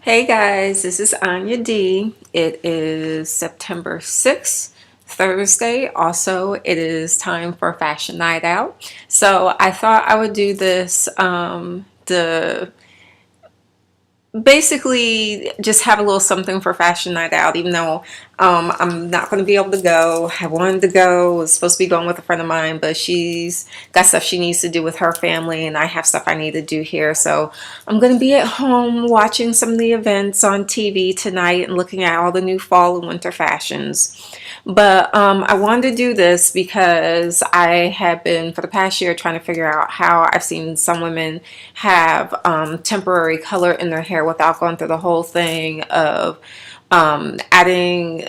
Hey guys, this is Anya D. It is September 6th, Thursday. Also, it is time for Fashion Night Out. So I thought I would do this the basically just have a little something for fashion night out, even though I'm not going to be able to go. I wanted to go, was supposed to be going with a friend of mine, but she's got stuff she needs to do with her family, and I have stuff I need to do here. So I'm going to be at home watching some of the events on TV tonight and looking at all the new fall and winter fashions. But I wanted to do this because I have been for the past year trying to figure out how I've seen some women have temporary color in their hair without going through the whole thing of adding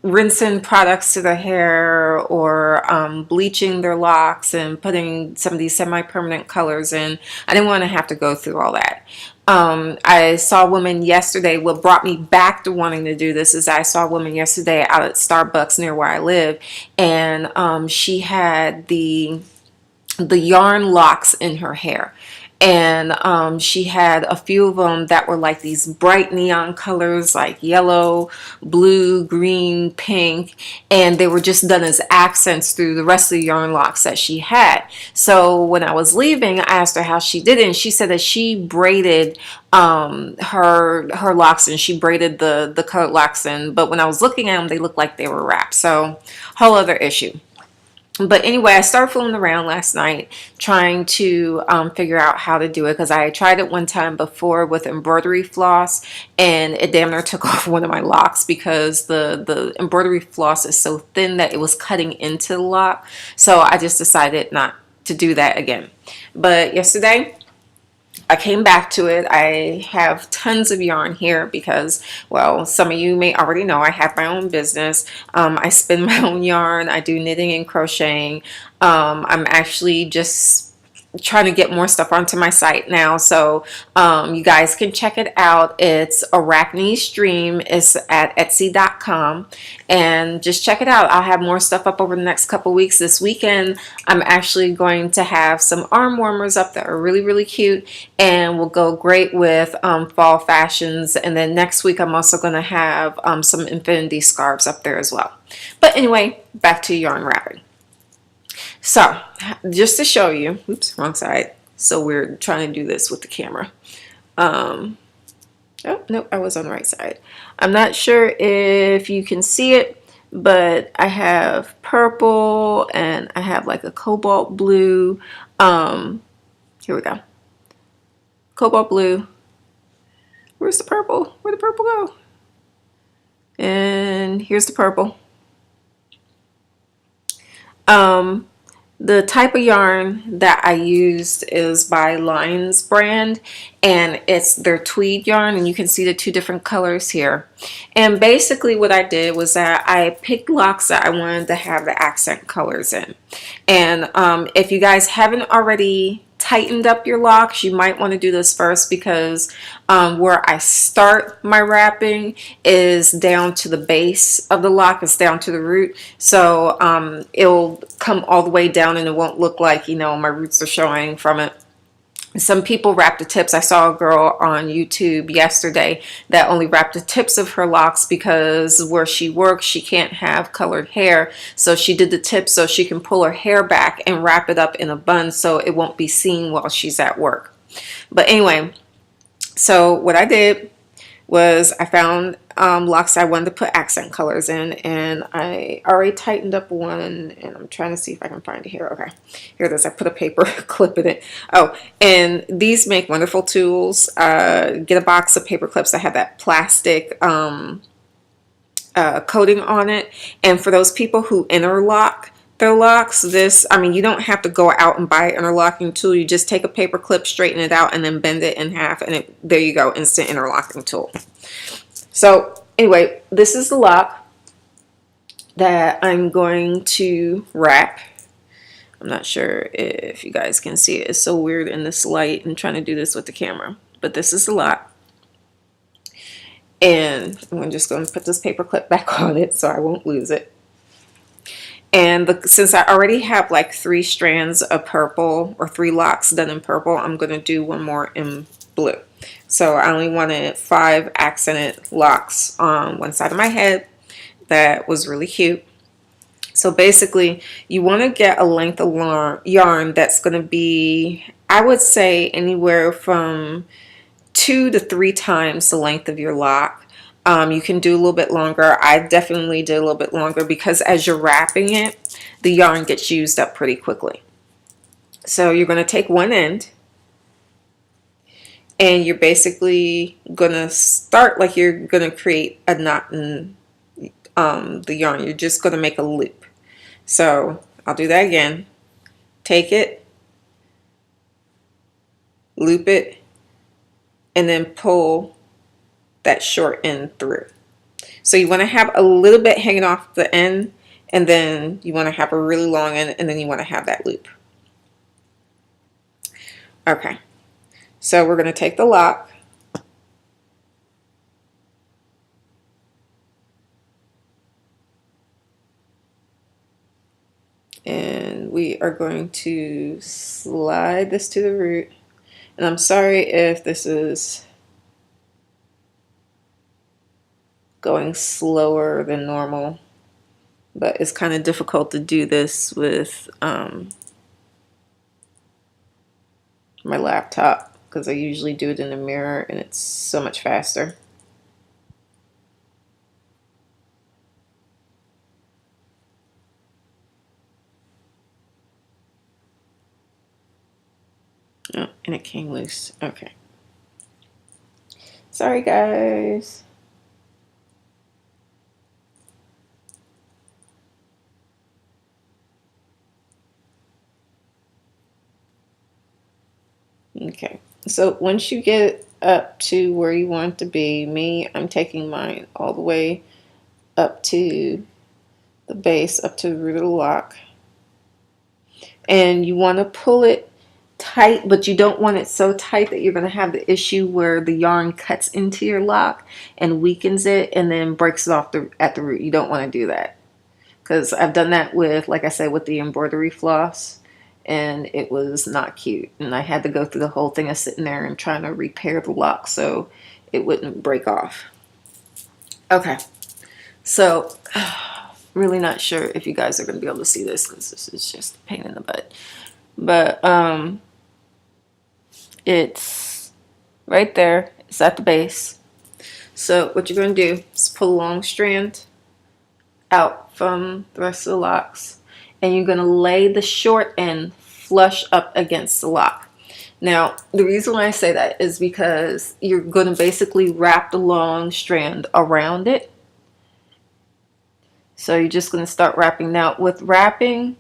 rinsing products to their hair or bleaching their locks and putting some of these semi-permanent colors in. I didn't want to have to go through all that. I saw a woman yesterday. What brought me back to wanting to do this is I saw a woman yesterday out at Starbucks near where I live, and she had the yarn locks in her hair. And she had a few of them that were like these bright neon colors, like yellow, blue, green, pink, and they were just done as accents through the rest of the yarn locks that she had. So when I was leaving, I asked her how she did it, and she said that she braided her locks, and she braided the colored locks in. But when I was looking at them, they looked like they were wrapped. So whole other issue. But anyway, I started fooling around last night trying to figure out how to do it, because I tried it one time before with embroidery floss, and it damn near took off one of my locks because the embroidery floss is so thin that it was cutting into the lock. So I just decided not to do that again. But yesterday I came back to it. I have tons of yarn here because, well, some of you may already know I have my own business. I spin my own yarn. I do knitting and crocheting. I'm actually just trying to get more stuff onto my site now, so you guys can check it out. It's Arachne Stream. It's at etsy.com, and just check it out. I'll have more stuff up over the next couple weeks. This weekend I'm actually going to have some arm warmers up that are really cute and will go great with fall fashions. And then next week I'm also going to have some infinity scarves up there as well. But anyway, back to yarn wrapping. So just to show you, oops, wrong side. So we're trying to do this with the camera. Oh, nope, I was on the right side. I'm not sure if you can see it, but I have purple and I have like a cobalt blue. Here we go. Cobalt blue. Where's the purple? Where'd the purple go? And here's the purple. The type of yarn that I used is by Lines brand, and it's their tweed yarn, and you can see the two different colors here. And basically what I did was that I picked locks that I wanted to have the accent colors in. And if you guys haven't already tightened up your locks, you might want to do this first, because where I start my wrapping is down to the base of the lock. It's down to the root, so it'll come all the way down and it won't look like, you know, my roots are showing from it. Some people wrap the tips. I saw a girl on YouTube yesterday that only wrapped the tips of her locks because where she works, she can't have colored hair. So she did the tips so she can pull her hair back and wrap it up in a bun so it won't be seen while she's at work. But anyway, so what I did was I found locks I wanted to put accent colors in, and I already tightened up one, and I'm trying to see if I can find it here. Okay, here it is. I put a paper clip in it. Oh, and these make wonderful tools. Get a box of paper clips that have that plastic coating on it, and for those people who interlock their locks, this, I mean, you don't have to go out and buy an interlocking tool. You just take a paper clip, straighten it out, and then bend it in half, and there you go, instant interlocking tool. So anyway, this is the lock that I'm going to wrap. I'm not sure if you guys can see it. It's so weird in this light and trying to do this with the camera, but this is the lock. And I'm just going to put this paper clip back on it so I won't lose it. And since I already have like 3 strands of purple, or 3 locks done in purple, I'm going to do one more in blue. So I only wanted 5 accented locks on one side of my head. That was really cute. So basically, you want to get a length of yarn that's going to be, I would say, anywhere from 2 to 3 times the length of your lock. You can do a little bit longer. I definitely did a little bit longer because as you're wrapping it, the yarn gets used up pretty quickly. So you're going to take one end and you're basically going to start like you're going to create a knot in the yarn. You're just going to make a loop. So I'll do that again. Take it, loop it, and then pull that short end through. So you want to have a little bit hanging off the end, and then you want to have a really long end, and then you want to have that loop. Okay, so we're going to take the lock, and we are going to slide this to the root. And I'm sorry if this is going slower than normal, but it's kind of difficult to do this with my laptop because I usually do it in the mirror and it's so much faster. Oh, and it came loose. Okay. Sorry, guys. Okay. So once you get up to where you want to be, I'm taking mine all the way up to the base, up to the root of the lock. And you want to pull it tight, but you don't want it so tight that you're going to have the issue where the yarn cuts into your lock and weakens it and then breaks it off at the root. You don't want to do that because I've done that with, like I said, with the embroidery floss, and it was not cute. And I had to go through the whole thing of sitting there and trying to repair the lock so it wouldn't break off. Okay, so really not sure if you guys are going to be able to see this because this is just a pain in the butt. But it's right there. It's at the base. So what you're going to do is pull a long strand out from the rest of the locks, and you're going to lay the short end flush up against the lock. Now, the reason why I say that is because you're going to basically wrap the long strand around it. So you're just going to start wrapping. Now, with wrapping,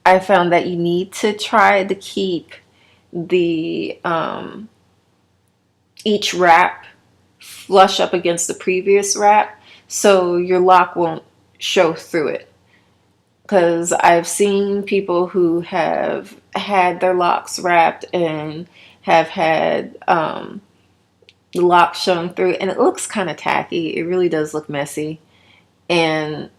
I found that you need to try to keep the each wrap flush up against the previous wrap so your lock won't show through it. Because I've seen people who have had their locks wrapped and have had the lock showing through, and it looks kind of tacky. It really does look messy. And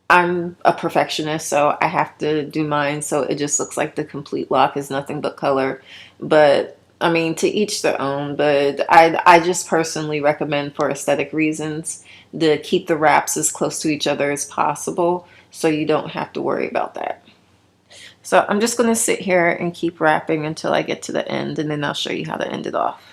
I'm a perfectionist, so I have to do mine so it just looks like the complete lock is nothing but color. But I mean, to each their own, but I just personally recommend, for aesthetic reasons, to keep the wraps as close to each other as possible so you don't have to worry about that. So I'm just going to sit here and keep wrapping until I get to the end, and then I'll show you how to end it off.